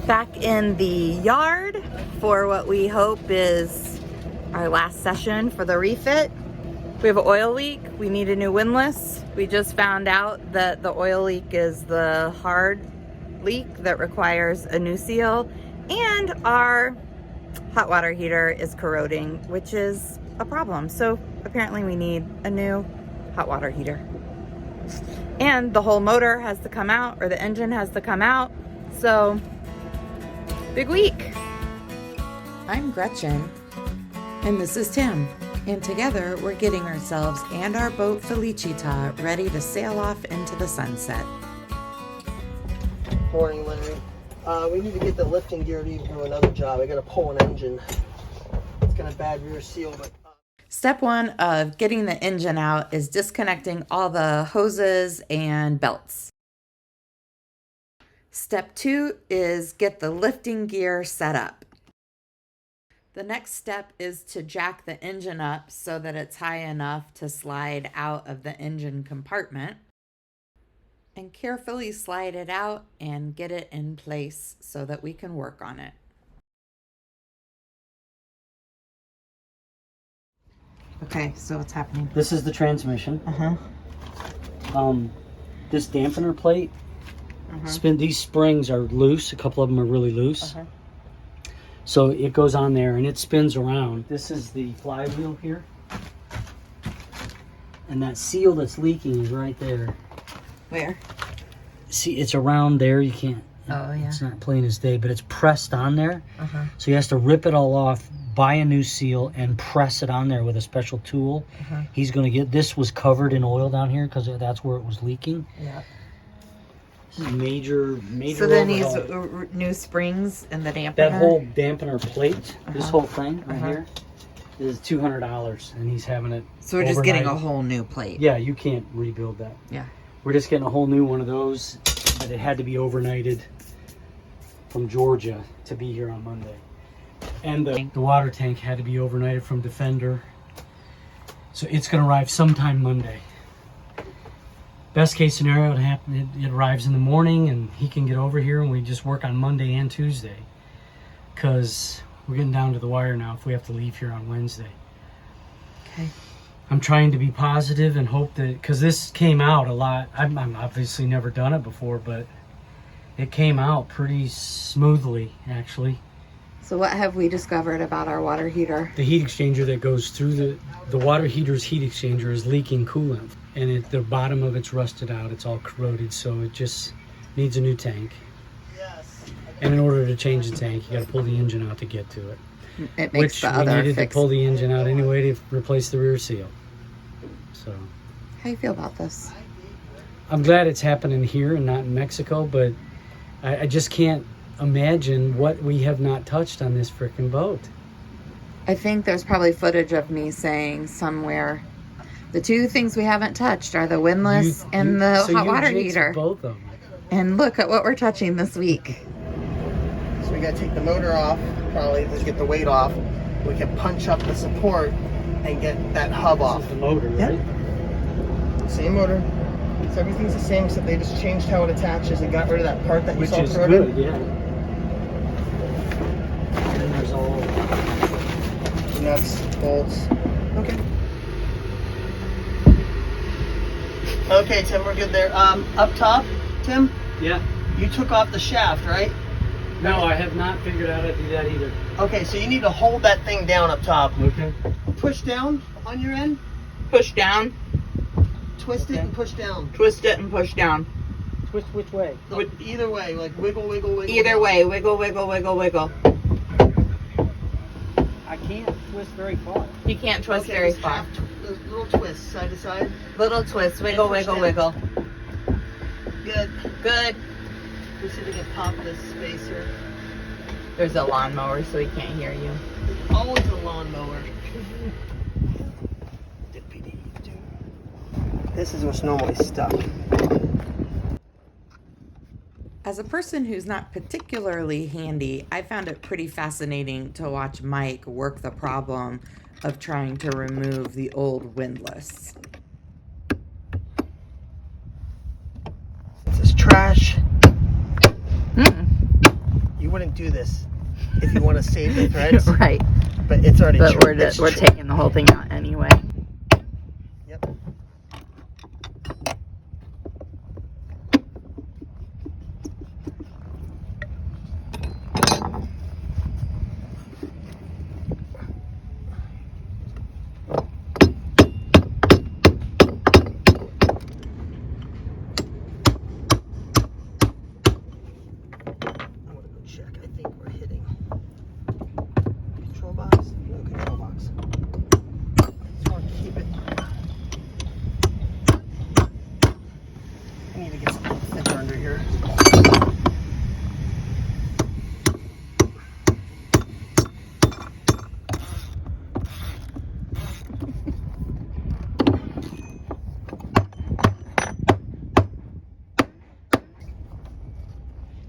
Back in the yard for what we hope is our last session for the refit. We have an oil leak. We need a new windlass. We just found out that the oil leak is the hard leak that requires a new seal, and our hot water heater is corroding, which is a problem. So apparently we need a new hot water heater. And the whole motor has to come out, or the engine has to come out. So big week. I'm Gretchen. And this is Tim. And together we're getting ourselves and our boat Felicita ready to sail off into the sunset. Morning, Larry. We need to get the lifting gear to do another job. I gotta pull an engine. It's got a bad rear seal, but... Step one of getting the engine out is disconnecting all the hoses and belts. Step two is get the lifting gear set up. The next step is to jack the engine up so that it's high enough to slide out of the engine compartment, and carefully slide it out and get it in place so that we can work on it. Okay, so what's happening? This is the transmission. This dampener plate, these springs are loose. A couple of them are really loose. So it goes on there and it spins around. This is the flywheel here. And that seal that's leaking is right there. Where? See, it's around there. You can't, Oh, yeah. it's not plain as day, but it's pressed on there. So he has to rip it all off, buy a new seal, and press it on there with a special tool. He's going to get, this was covered in oil down here because that's where it was leaking. Yeah. This is major So then overhaul. he's new springs and the dampener. That whole dampener plate, this whole thing right here, is $200, and he's having it. So we're just getting a overnight. whole new plate. Yeah, you can't rebuild that. Yeah. We're just getting a whole new one of those, but it had to be overnighted from Georgia to be here on Monday. And the water tank had to be overnighted from Defender. So it's going to arrive sometime Monday. Best case scenario, it arrives in the morning and he can get over here and we just work on Monday and Tuesday. Because we're getting down to the wire now if we have to leave here on Wednesday. Okay. I'm trying to be positive and hope that, because this came out a lot. I'm obviously never done it before, but it came out pretty smoothly, actually. So what have we discovered about our water heater? The heat exchanger that goes through the water heater's heat exchanger is leaking coolant, and the bottom of it's rusted out. It's all corroded, so it just needs a new tank. And in order to change the tank, you got to pull the engine out to get to it. It makes Which the we other needed fix. to pull the engine out anyway to replace the rear seal. So How do you feel about this? I'm glad it's happening here and not in Mexico, but I just can't imagine what we have not touched on this frickin' boat. I think there's probably footage of me saying somewhere, the two things we haven't touched are the windlass and the so hot you water jinxed heater. both of them. And look at what we're touching this week. So we gotta take the motor off, probably just get the weight off. We can punch up the support and get that hub off. This is the motor, Yep. right? Same motor. So everything's the same except they just changed how it attaches and got rid of that part that you Which saw is corroded. good, yeah. And there's all Nuts, bolts. Okay. Okay, Tim, we're good there. Up top, Tim, yeah. you took off the shaft, right? No, I have not figured out how to do that either. Okay, so you need to hold that thing down up top. Okay. Push down on your end, Push down, twist it and push down. twist it and push down. Twist which way? Either way, like wiggle, wiggle, wiggle. Either down. way, wiggle, wiggle, wiggle, wiggle. I can't twist very far. You can't twist Okay, very just far. half those little twists, side to side. Little twist, wiggle, push wiggle, down. wiggle. Good. Good. We see if we can pop this space here. There's a lawnmower, so he can't hear you. Always a lawnmower. This is what's normally stuck. As a person who's not particularly handy, I found it pretty fascinating to watch Mike work the problem of trying to remove the old windlass. This is trash. You wouldn't do this if you want to save the threads. Right. But it's already But it's we're taking the whole thing out anyway. Yep.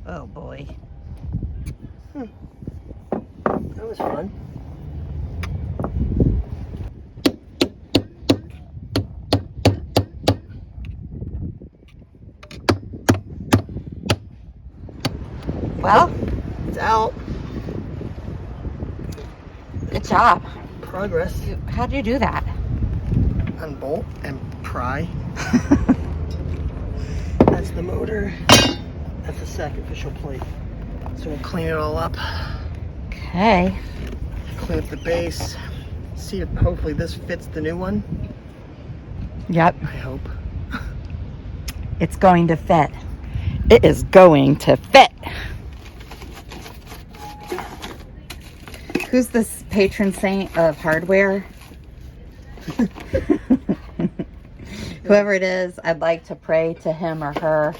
Oh boy. That was fun. Well, It's out. good job. Progress. How'd you do that? Unbolt and pry. That's the motor. That's the sacrificial plate. So we'll clean it all up. Okay. Clean up the base. See if hopefully this fits the new one. Yep. I hope. It's going to fit. It is going to fit. Who's this patron saint of hardware? Whoever it is, I'd like to pray to him or her.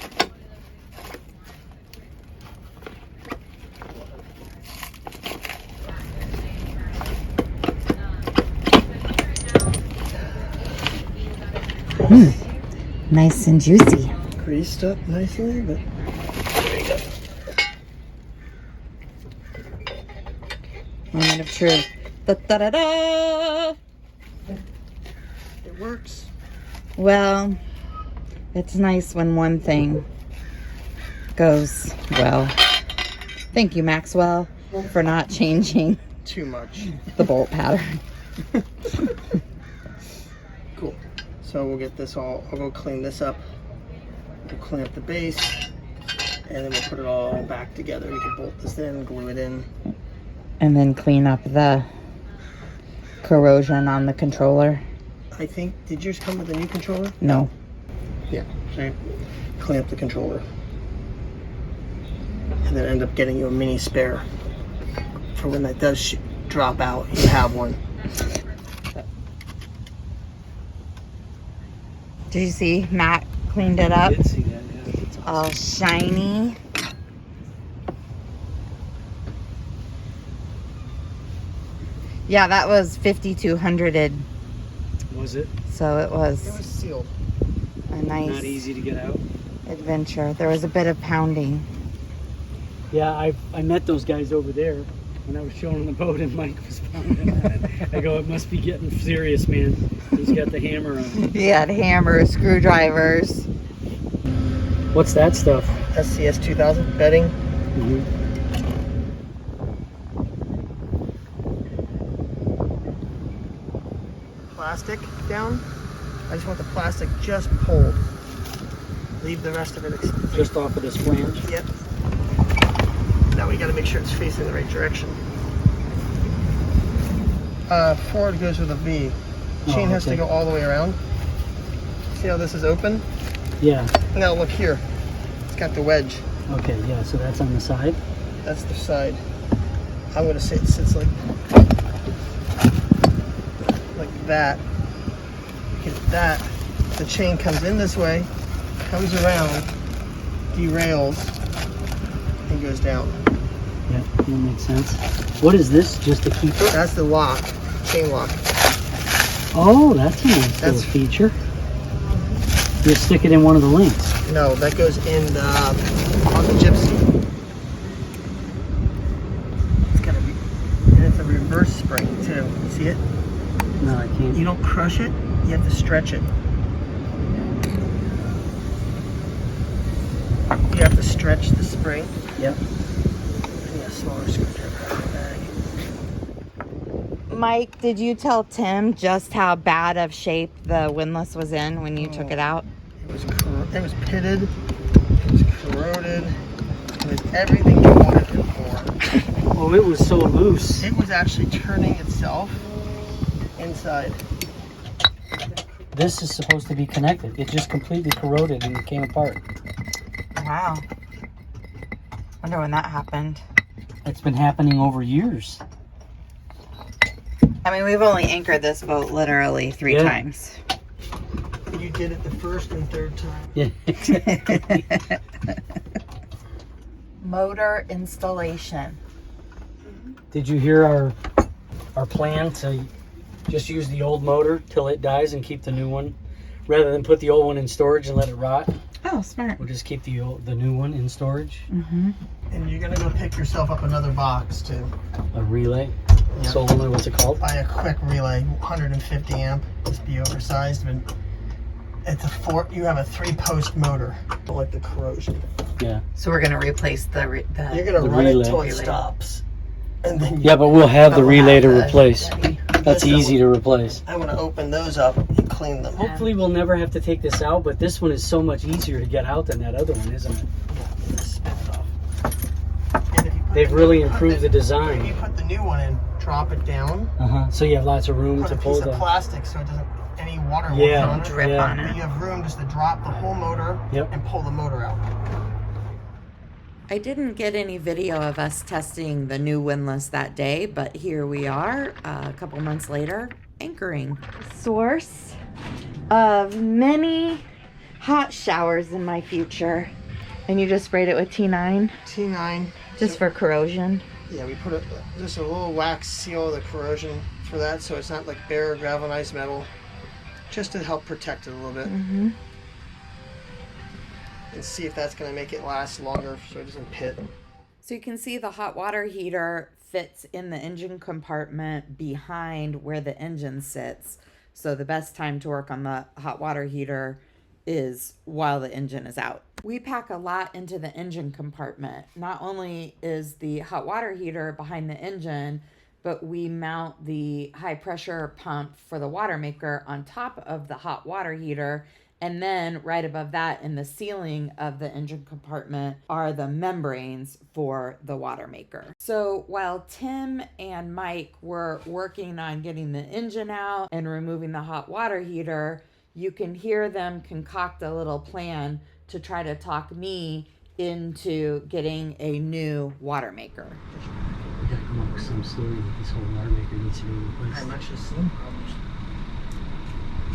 Nice and juicy. Greased up nicely, but there you go. Moment of truth. Da, da, da, da. It works. Well, it's nice when one thing goes well. Thank you, Maxwell, for not changing Too much. the bolt pattern. Cool. So we'll get this all, I'll go clean this up. We'll clean up the base, and then we'll put it all back together. We can bolt this in, glue it in. And then clean up the corrosion on the controller. I think, did yours come with a new controller? No. Yeah, so clean up the controller. And then end up getting you a mini spare. For when that does drop out, you have one. Did you see Matt cleaned it up? I did see that, yeah. That's awesome. All shiny. Yeah, that was 5,200. Was it? So it It was was sealed. a nice Not easy to get out? adventure. There was a bit of pounding. Yeah, I met those guys over there when I was showing them the boat, and Mike was pounding on it. I go, it must be getting serious, man. He's got the hammer on. He had hammers, screwdrivers. What's that stuff? SCS 2000 bedding. Mm-hmm. Plastic down. I just want the plastic just pulled. Leave the rest of it Just off of this flange. Yep. Now we got to make sure it's facing the right direction. Forward goes with a V. Chain has to okay. go all the way around. See how this is open? Yeah. Now look here. It's got the wedge. Okay, yeah, so that's on the side. That's the side. I'm going to say it sits like that. Get that. The chain comes in this way, comes around, derails, and goes down. Yeah, that makes sense. What is this? Just a keeper? That's the lock, chain lock. Oh, that's a nice little feature. You stick it in one of the links. No, that goes in the, on the gypsy. It's got to be, and it's a reverse spring too. See it? No, I can't. You don't crush it, you have to stretch it. You have to stretch the spring. Yep. And smaller screwdriver out of the bag. Mike, did you tell Tim just how bad of shape the windlass was in when you took it out? It was pitted, it was corroded, it was everything you wanted it for. Oh, it was so loose. It was actually turning itself inside. This is supposed to be connected. It just completely corroded and came apart. Wow. Wonder when that happened. It's been happening over years. I mean, we've only anchored this boat literally 3 times. You did it the first and third time. Yeah, exactly. Motor installation. Did you hear our plan to just use the old motor till it dies and keep the new one, rather than put the old one in storage and let it rot? Oh, smart. We'll just keep the new one in storage. Mm-hmm. And you're gonna go pick yourself up another box too. A relay. Yep. Solenoid, what's it called? Buy a quick relay, 150 amp. Just be oversized, but it's you have a 3-post motor. Don't like the corrosion. Yeah. So we're gonna replace the You're gonna run relay. it till it stops, and then Yeah, but we'll have the we'll relay have to the- replace. That's Yes, easy to replace. I'm gonna open those up and clean them. Hopefully we'll never have to take this out, but this one is so much easier to get out than that other one, isn't it? Just spin it off. And if you put They've really improved the If you design. put the new one in, drop it down. So you have lots of room Put to a pull piece of the... plastic so it doesn't any water Yeah, will on it. drip yeah. on But it. you have room just to drop the whole motor and pull the motor out. I didn't get any video of us testing the new windlass that day, but here we are a couple months later, anchoring. Source of many hot showers in my future. And you just sprayed it with T9 T9. just for corrosion. Yeah, we put just a little wax seal of the corrosion for that, so it's not like bare galvanized metal, just to help protect it a little bit. Mm-hmm. And see if that's going to make it last longer so it doesn't pit. So you can see the hot water heater fits in the engine compartment behind where the engine sits. So the best time to work on the hot water heater is while the engine is out. We pack a lot into the engine compartment. Not only is the hot water heater behind the engine, but we mount the high pressure pump for the water maker on top of the hot water heater. And then right above that in the ceiling of the engine compartment are the membranes for the water maker. So while Tim and Mike were working on getting the engine out and removing the hot water heater, you can hear them concoct a little plan to try to talk me into getting a new water maker. We gotta come up with some story that this whole water maker needs to be replaced. I'm actually seeing problems.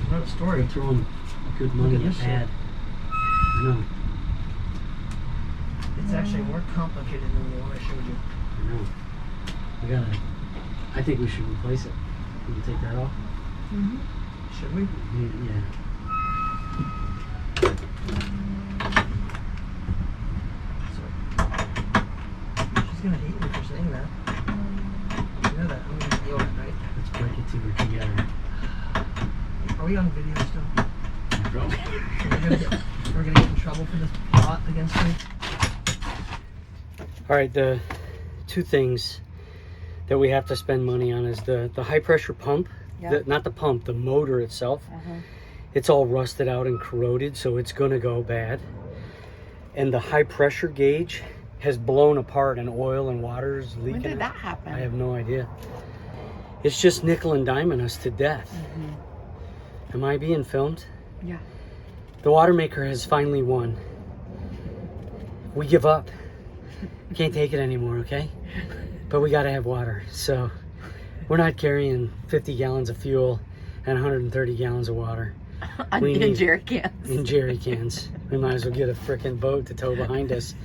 Not a story. They're throwing good money Look at at this bad. No, It's actually more complicated than the one I showed you. I know. We gotta... I think we should replace it. We can take that off. Should we? Yeah. She's gonna hate me for saying that. You know that. I'm gonna deal with it, right? Let's break it to her together. Are we on video still? Probably. We're gonna get in trouble for this plot against me. All right, the 2 things that we have to spend money on is the high pressure pump. Not the pump, the motor itself. It's all rusted out and corroded, so it's gonna go bad. And the high pressure gauge has blown apart and oil and water is leaking. When did that happen? I have no idea. It's just nickel and diming us to death. Am I being filmed? Yeah. The water maker has finally won. We give up. Can't take it anymore, okay? But we gotta have water, so we're not carrying 50 gallons of fuel and 130 gallons of water. In jerry cans. In jerry cans. We might as well get a frickin' boat to tow behind us.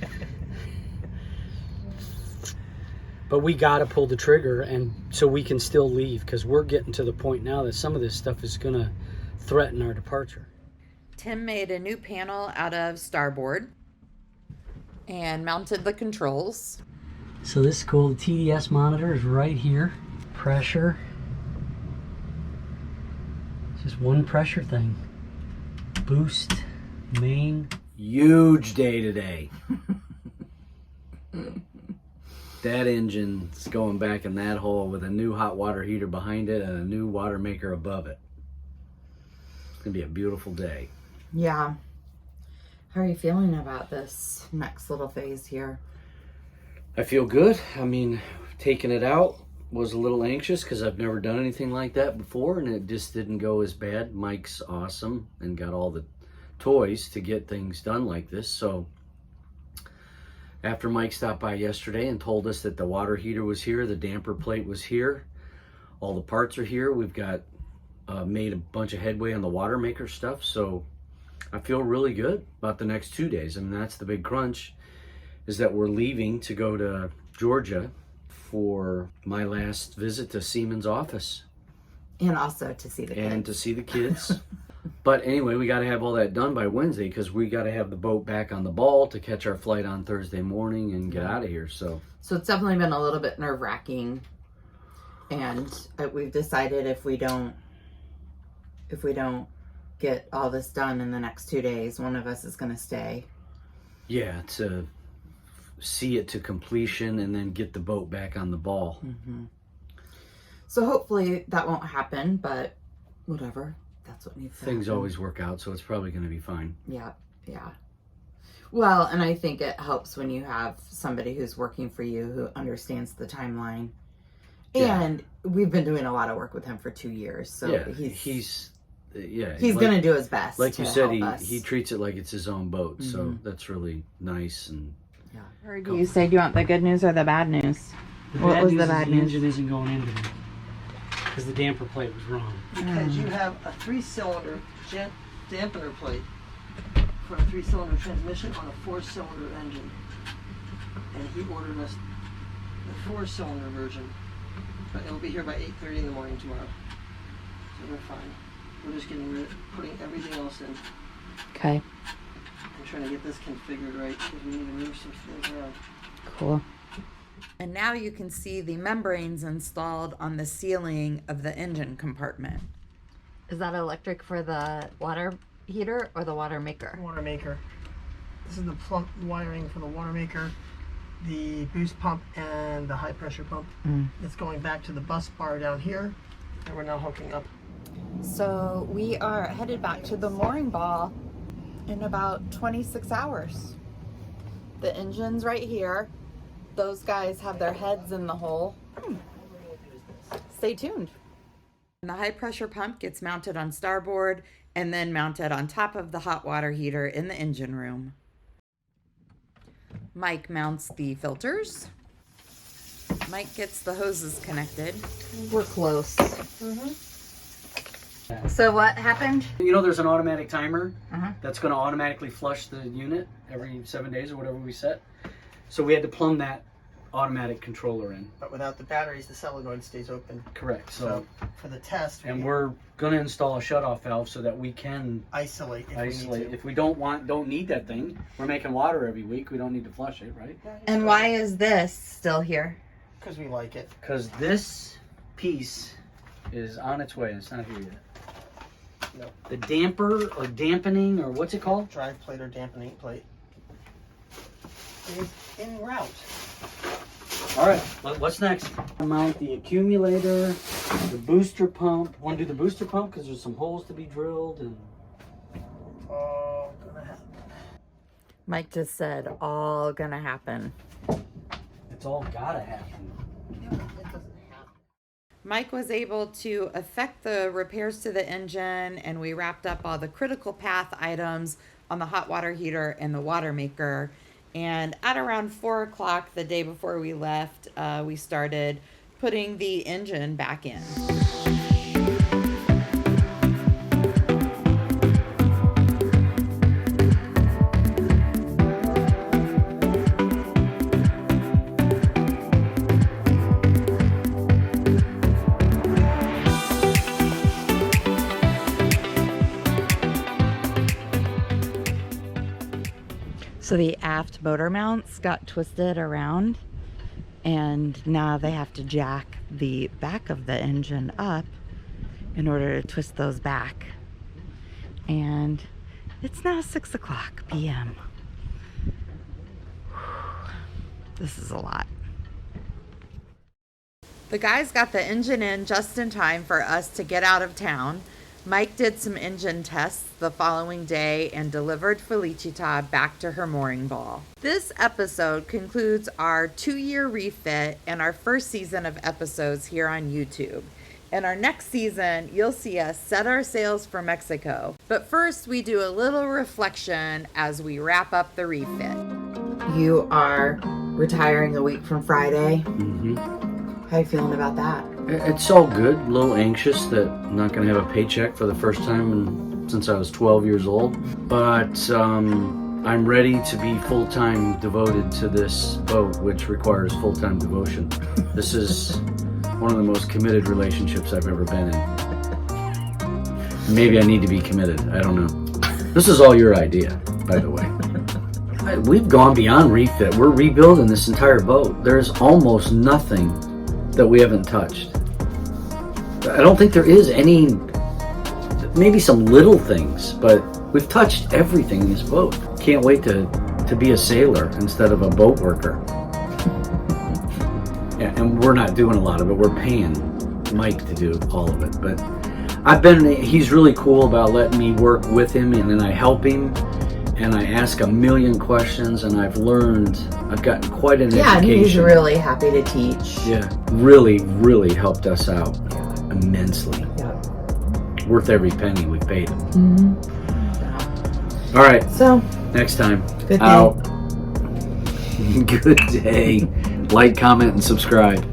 But we gotta pull the trigger, and so we can still leave, because we're getting to the point now that some of this stuff is gonna threaten our departure. Tim made a new panel out of starboard and mounted the controls. So this is cool. The TDS monitor is right here. Pressure. It's just one pressure thing. Boost, main. Huge day today. that engine's going back in that hole with a new hot water heater behind it and a new water maker above it. It's gonna be a beautiful day. Yeah. How are you feeling about this next little phase here? I feel good. I mean, taking it out was a little anxious because I've never done anything like that before, and it just didn't go as bad. Mike's awesome and got all the toys to get things done like this. So after Mike stopped by yesterday and told us that the water heater was here, the damper plate was here, all the parts are here, we've got made a bunch of headway on the water maker stuff. So I feel really good about the next 2 days. I mean, that's the big crunch, is that we're leaving to go to Georgia for my last visit to Siemens' office. And also to see the kids. And to see the kids. But anyway, we got to have all that done by Wednesday because we got to have the boat back on the ball to catch our flight on Thursday morning and get out of here. So it's definitely been a little bit nerve-wracking. And we've decided if we don't get all this done in the next 2 days, one of us is going to stay. Yeah, to see it to completion and then get the boat back on the ball. Mm-hmm. So hopefully that won't happen, but whatever. That's what needs to Things happen. always work out, so it's probably going to be fine. Yeah, yeah. Well, and I think it helps when you have somebody who's working for you who understands the timeline. Yeah. And we've been doing a lot of work with him for 2 years, so yeah, he's like, going to do his best. Like you to said, help us. he treats it like it's his own boat, Mm-hmm. so that's really nice. And yeah. Heard you say, do you want the good news or the bad news? The engine isn't going into it because the damper plate was wrong. Because you have a 3-cylinder dampener plate for a 3-cylinder transmission on a 4-cylinder engine. And he ordered us the 4-cylinder version. But it'll be here by 8:30 in the morning tomorrow. So we're fine. We're just putting everything else in Okay, and trying to get this configured right because we need to move some things around. cool. And now you can see the membranes installed on the ceiling of the engine compartment. Is that electric for the water heater or the water maker? Water maker. This is the plump wiring for the water maker, the boost pump, and the high pressure pump. It's going back to the bus bar down here, and we're now hooking up. So we are headed back to the mooring ball in about 26 hours. The engine's right here. Those guys have their heads in the hole. Stay tuned. And the high pressure pump gets mounted on starboard and then mounted on top of the hot water heater in the engine room. Mike mounts the filters. Mike gets the hoses connected. We're close. So what happened? You know, there's an automatic timer Uh-huh. that's going to automatically flush the unit every 7 days or whatever we set. So we had to plumb that automatic controller in. But without the batteries, the solenoid stays open. Correct. So for the test, And we're going to install a shutoff valve so that we can isolate if isolate. we need to. If we don't need that thing, we're making water every week. We don't need to flush it, right? And why is this still here? Because we like it. Because this piece is on its way. It's not here yet. No. The damper or dampening or what's it called? Drive plate or dampening plate is en route. All right, what's next? Mount the accumulator, the booster pump. Want to do the booster pump because there's some holes to be drilled and. All gonna happen. Mike just said all gonna happen. It's all gotta happen. Mike was able to effect the repairs to the engine, and we wrapped up all the critical path items on the hot water heater and the water maker. And at around 4 o'clock the day before we left, we started putting the engine back in. So the aft motor mounts got twisted around, and now they have to jack the back of the engine up in order to twist those back. And it's now 6 o'clock p.m. This is a lot. The guys got the engine in just in time for us to get out of town. Mike did some engine tests the following day and delivered Felicita back to her mooring ball. This episode concludes our 2-year refit and our first season of episodes here on YouTube. In our next season, you'll see us set our sails for Mexico. But first, we do a little reflection as we wrap up the refit. You are retiring a week from Friday. Mm-hmm. How you feeling about that? It's all good. A little anxious that I'm not going to have a paycheck for the first time since I was 12 years old. But I'm ready to be full-time devoted to this boat, which requires full-time devotion. This is one of the most committed relationships I've ever been in. Maybe I need to be committed. I don't know. This is all your idea, by the way. We've gone beyond refit. We're rebuilding this entire boat. There's almost nothing that we haven't touched. I don't think there is any, maybe some little things, but we've touched everything in this boat. Can't wait to be a sailor instead of a boat worker. Yeah, and we're not doing a lot of it. We're paying Mike to do all of it. But he's really cool about letting me work with him, and then I help him. And I ask a million questions, and I've gotten quite an education. Yeah, he's really happy to teach. Yeah, really, really helped us out immensely. Yeah. Worth every penny we paid him. Mm-hmm. All right, So, next time. good day. Out. Good day. Like, comment, and subscribe.